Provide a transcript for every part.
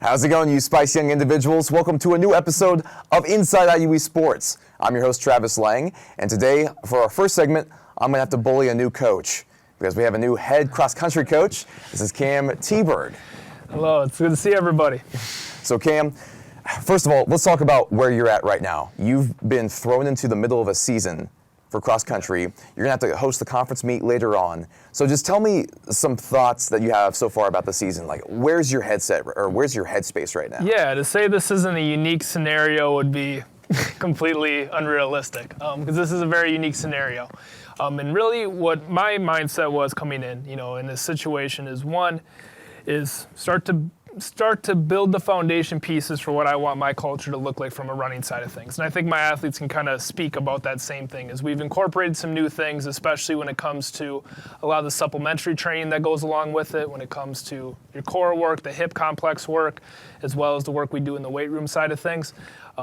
How's it going, you spice young individuals? Welcome to a new episode of Inside IUE Sports. I'm your host, Travis Lang, and today, for our first segment, I'm going to have to bully a new coach because we have a new head cross-country coach. This is Cam Tiberg. Hello, it's good to see everybody. So Cam, first of all, let's talk about where you're at right now. You've been thrown into the middle of a season for cross-country. You're going to have to host the conference meet later on. So just tell me some thoughts that you have so far about the season. Like, where's your headset, or where's your headspace right now? Yeah, to say this isn't a unique scenario would be completely unrealistic, because this is a very unique scenario. And really what my mindset was coming in this situation is start to build the foundation pieces for what I want my culture to look like from a running side of things. And I think my athletes can kind of speak about that same thing, as we've incorporated some new things, especially when it comes to a lot of the supplementary training that goes along with it, when it comes to your core work, the hip complex work, as well as the work we do in the weight room side of things.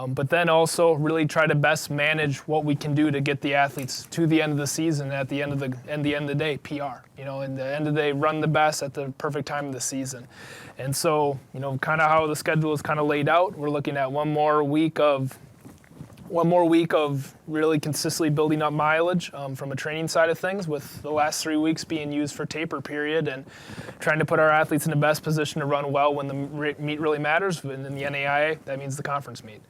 But then also really try to best manage what we can do to get the athletes to the end of the season, at the end of the day, PR. And the end of the day, run the best at the perfect time of the season. And so, kind of how the schedule is kind of laid out, we're looking at one more week of really consistently building up mileage from a training side of things, with the last 3 weeks being used for taper period and trying to put our athletes in the best position to run well when the meet really matters. And in the NAIA, that means the conference meet.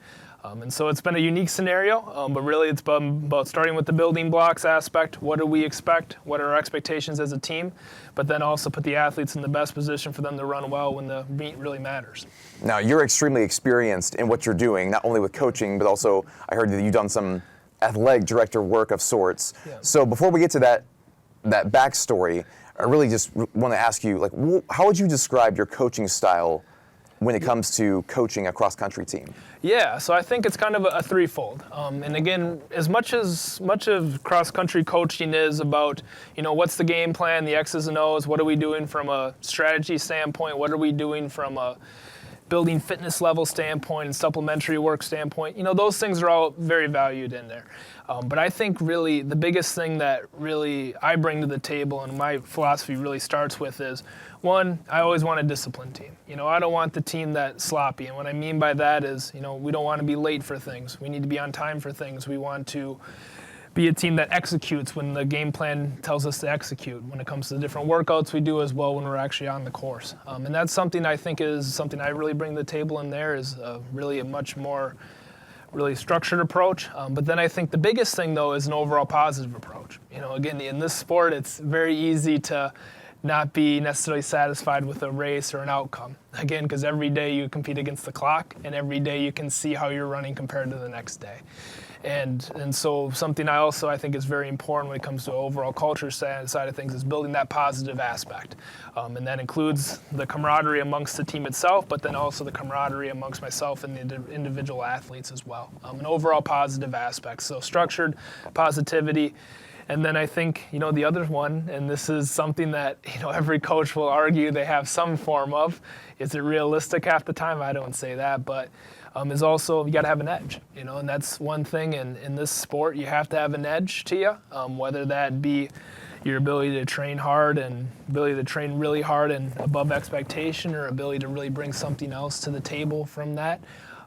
And so it's been a unique scenario, but really it's about starting with the building blocks aspect. What do we expect? What are our expectations as a team? But then also put the athletes in the best position for them to run well when the meet really matters. Now, you're extremely experienced in what you're doing, not only with coaching, but also I heard that you've done some athletic director work of sorts. Yeah. So before we get to that backstory, I really just want to ask you, how would you describe your coaching style when it comes to coaching a cross-country team? Yeah, so I think it's kind of a threefold. And again, as much of cross-country coaching is about, what's the game plan, the X's and O's, what are we doing from a strategy standpoint, what are we doing from a building fitness level standpoint and supplementary work standpoint, those things are all very valued in there. But I think really the biggest thing that really I bring to the table and my philosophy really starts with is, one, I always want a disciplined team. I don't want the team that's sloppy. And what I mean by that is, we don't want to be late for things. We need to be on time for things. We want to be a team that executes when the game plan tells us to execute, when it comes to the different workouts we do, as well when we're actually on the course. And that's something I think is something I really bring to the table in there, is really a much more really structured approach. But then I think the biggest thing, though, is an overall positive approach. Again, in this sport, it's very easy to not be necessarily satisfied with a race or an outcome. Again, because every day you compete against the clock, and every day you can see how you're running compared to the next day. And so something I think is very important when it comes to overall culture side of things is building that positive aspect. And that includes the camaraderie amongst the team itself, but then also the camaraderie amongst myself and the individual athletes as well. An overall positive aspect. So structured positivity. And then I think, the other one, and this is something that, every coach will argue they have some form of. Is it realistic half the time? I don't say that, but is also you got to have an edge, and that's one thing in this sport. You have to have an edge to you, whether that be your ability to train hard and ability to train really hard and above expectation, or ability to really bring something else to the table from that.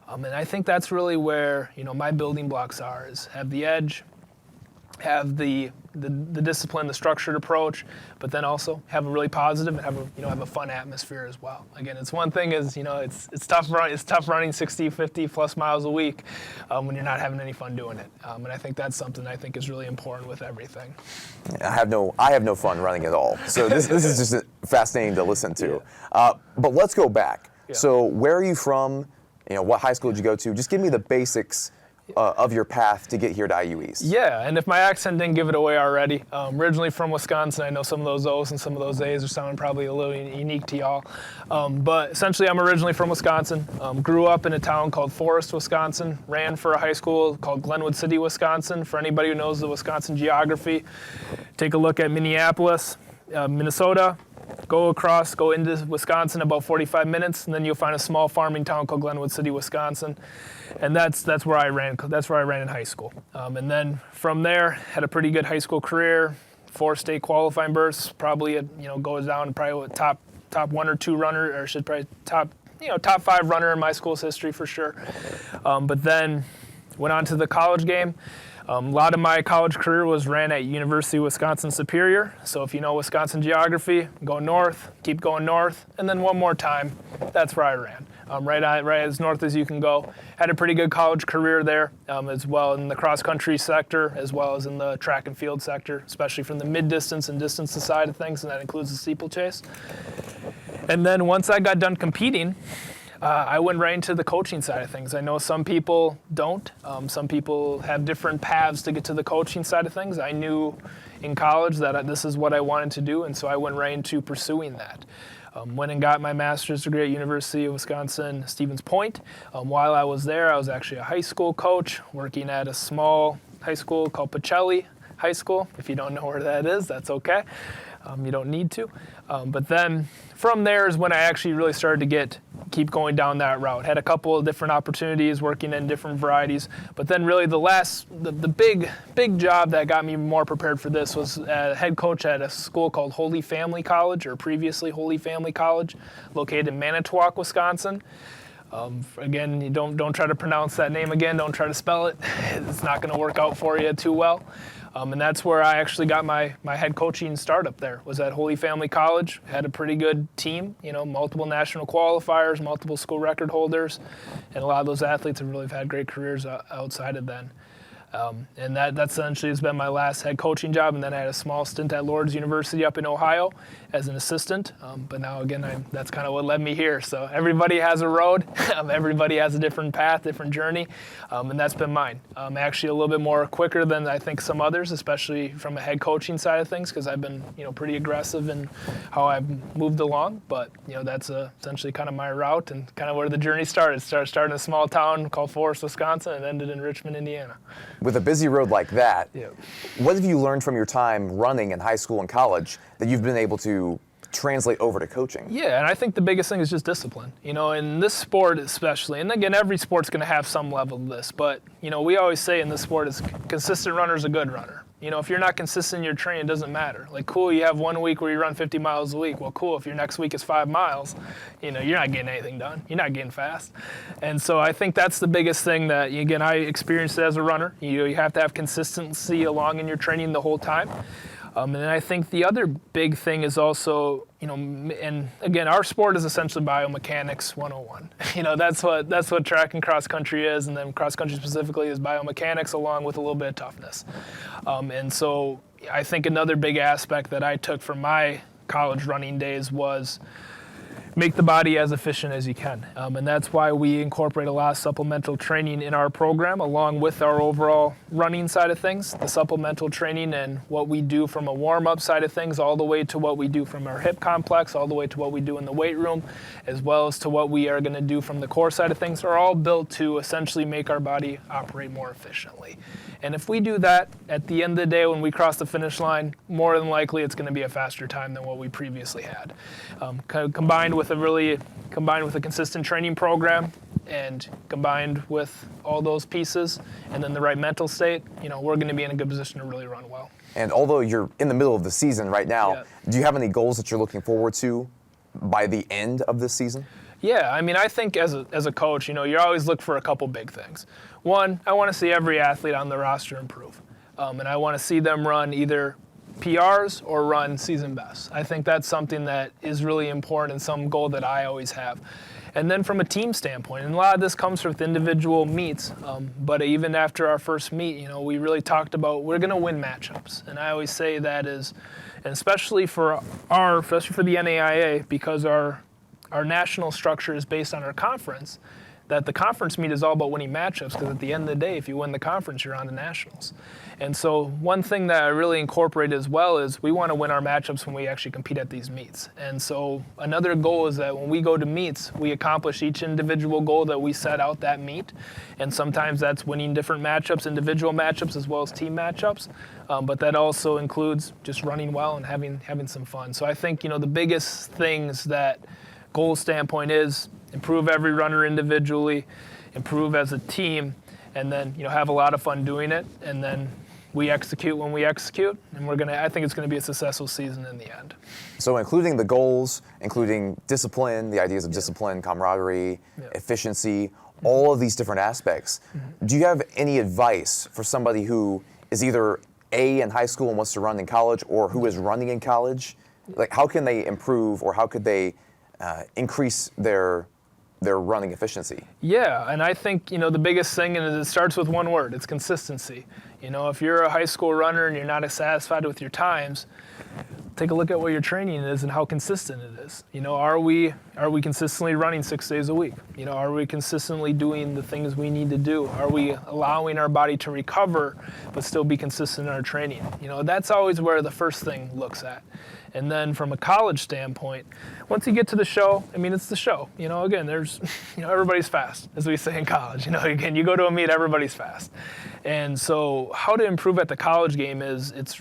And I think that's really where, my building blocks are, is have the edge, have the discipline, the structured approach, but then also have a really positive and have a fun atmosphere as well. Again, it's one thing is, it's tough running 60, 50 plus miles a week when you're not having any fun doing it. And I think that's something I think is really important with everything. I have no fun running at all. So this is just fascinating to listen to. Yeah. But let's go back. Yeah. So where are you from? What high school did you go to? Just give me the basics of your path to get here to IUEs. Yeah, and if my accent didn't give it away already, originally from Wisconsin. I know some of those O's and some of those A's are sounding probably a little unique to y'all. But essentially, I'm originally from Wisconsin. Grew up in a town called Forest, Wisconsin. Ran for a high school called Glenwood City, Wisconsin. For anybody who knows the Wisconsin geography, take a look at Minneapolis, Minnesota. Go into Wisconsin about 45 minutes, and then you'll find a small farming town called Glenwood City, Wisconsin. And that's where I ran. That's where I ran in high school. And then from there, had a pretty good high school career. 4 state qualifying berths. Probably goes down probably top 1 or 2 runner, or should probably top top 5 runner in my school's history for sure. But then went on to the college game. A lot of my college career was ran at University of Wisconsin-Superior. So if you know Wisconsin geography, go north, keep going north, and then one more time, that's where I ran. Right as north as you can go. Had a pretty good college career there, as well in the cross-country sector, as well as in the track and field sector, especially from the mid-distance and distance side of things, and that includes the steeplechase. And then once I got done competing, I went right into the coaching side of things. I know some people don't. Some people have different paths to get to the coaching side of things. I knew in college that this is what I wanted to do, and so I went right into pursuing that. Went and got my master's degree at University of Wisconsin-Stevens Point. While I was there, I was actually a high school coach working at a small high school called Pacelli High School. If you don't know where that is, that's okay. You don't need to. But then from there is when I actually really started to keep going down that route. Had a couple of different opportunities working in different varieties. But then really the big job that got me more prepared for this was head coach at a school called Holy Family College, or previously Holy Family College, located in Manitowoc, Wisconsin. Again, you don't try to pronounce that name again. Don't try to spell it. It's not going to work out for you too well. And that's where I actually got my head coaching start up there, was at Holy Family College. Had a pretty good team, multiple national qualifiers, multiple school record holders, and a lot of those athletes have really had great careers outside of then. And that essentially has been my last head coaching job. And then I had a small stint at Lourdes University up in Ohio as an assistant. But now, again, that's kind of what led me here. So everybody has a road. Everybody has a different path, different journey. And that's been mine. Actually a little bit more quicker than I think some others, especially from a head coaching side of things, because I've been pretty aggressive in how I've moved along. But that's essentially kind of my route and kind of where the journey started. Started in a small town called Forest, Wisconsin, and ended in Richmond, Indiana. With a busy road like that, Yeah. What have you learned from your time running in high school and college that you've been able to translate over to coaching? Yeah, and I think the biggest thing is just discipline. In this sport especially, and again, every sport's going to have some level of this, but, we always say in this sport is consistent runner's a good runner. If you're not consistent in your training, it doesn't matter. Like, cool, you have 1 week where you run 50 miles a week. Well, cool, if your next week is 5 miles, you're not getting anything done. You're not getting fast. And so I think that's the biggest thing that, again, I experienced as a runner. You have to have consistency along in your training the whole time. And then I think the other big thing is also, and again, our sport is essentially biomechanics 101. That's what track and cross country is, and then cross country specifically is biomechanics along with a little bit of toughness. And so I think another big aspect that I took from my college running days was make the body as efficient as you can. And that's why we incorporate a lot of supplemental training in our program, along with our overall running side of things, the supplemental training and what we do from a warm-up side of things, all the way to what we do from our hip complex, all the way to what we do in the weight room, as well as to what we are going to do from the core side of things, are all built to essentially make our body operate more efficiently. And if we do that, at the end of the day, when we cross the finish line, more than likely it's going to be a faster time than what we previously had. Combined with a consistent training program, and combined with all those pieces, and then the right mental state, we're going to be in a good position to really run well. And although you're in the middle of the season right now, Do you have any goals that you're looking forward to by the end of this season? Yeah, I think as a coach, you always look for a couple big things. One, I want to see every athlete on the roster improve. And I want to see them run either PRs or run season bests. I think that's something that is really important and some goal that I always have. And then from a team standpoint, and a lot of this comes with individual meets, but even after our first meet, we really talked about we're going to win matchups. And I always say that is, and especially for the NAIA, because our national structure is based on our conference, that the conference meet is all about winning matchups, because at the end of the day, if you win the conference, you're on to nationals. And so one thing that I really incorporate as well is we want to win our matchups when we actually compete at these meets. And so another goal is that when we go to meets, we accomplish each individual goal that we set out that meet. And sometimes that's winning different matchups, individual matchups, as well as team matchups. But that also includes just running well and having some fun. So I think, the biggest things that goal standpoint is improve every runner individually, improve as a team, and then have a lot of fun doing it, and then we execute when we execute, and I think it's gonna be a successful season in the end. So including the goals, including discipline, the ideas of discipline, camaraderie, efficiency, all of these different aspects. Do you have any advice for somebody who is either A, in high school and wants to run in college, or who is running in college? Like, how can they improve, or how could they increase their running efficiency? Yeah, and I think, the biggest thing, and it starts with one word, it's consistency. If you're a high school runner and you're not as satisfied with your times, take a look at what your training is and how consistent it is. Are we consistently running 6 days a week? Are we consistently doing the things we need to do? Are we allowing our body to recover but still be consistent in our training? That's always where the first thing looks at. And then from a college standpoint, once you get to the show, it's the show. Again, there's, everybody's fast, as we say in college. Again, you go to a meet, everybody's fast. And so how to improve at the college game is, it's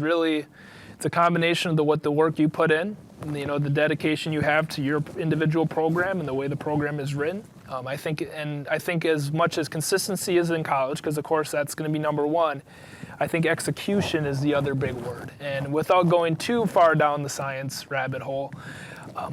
a combination of the work you put in, the dedication you have to your individual program and the way the program is written. I think as much as consistency is in college, because of course that's going to be number one, I think execution is the other big word. And without going too far down the science rabbit hole,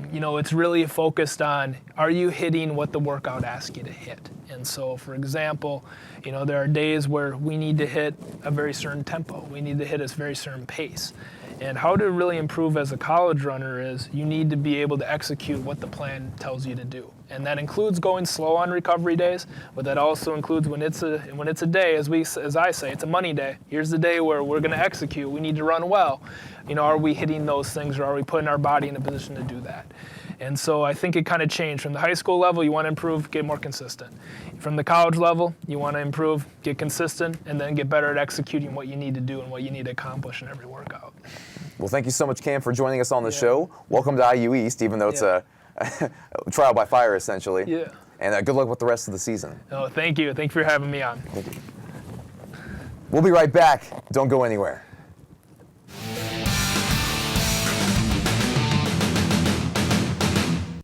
it's really focused on, are you hitting what the workout asks you to hit? And so, for example, there are days where we need to hit a very certain tempo. We need to hit a very certain pace. And how to really improve as a college runner is you need to be able to execute what the plan tells you to do. And that includes going slow on recovery days, but that also includes when it's a day, as I say, it's a money day. Here's the day where we're going to execute. We need to run well. Are we hitting those things, or are we putting our body in a position to do that? And so I think it kind of changed. From the high school level, you want to improve, get more consistent. From the college level, you want to improve, get consistent, and then get better at executing what you need to do and what you need to accomplish in every workout. Well, thank you so much, Cam, for joining us on the show. Welcome to IU East, even though it's a trial by fire, essentially. Yeah. And good luck with the rest of the season. Oh, thank you. Thank you for having me on. Thank you. We'll be right back. Don't go anywhere.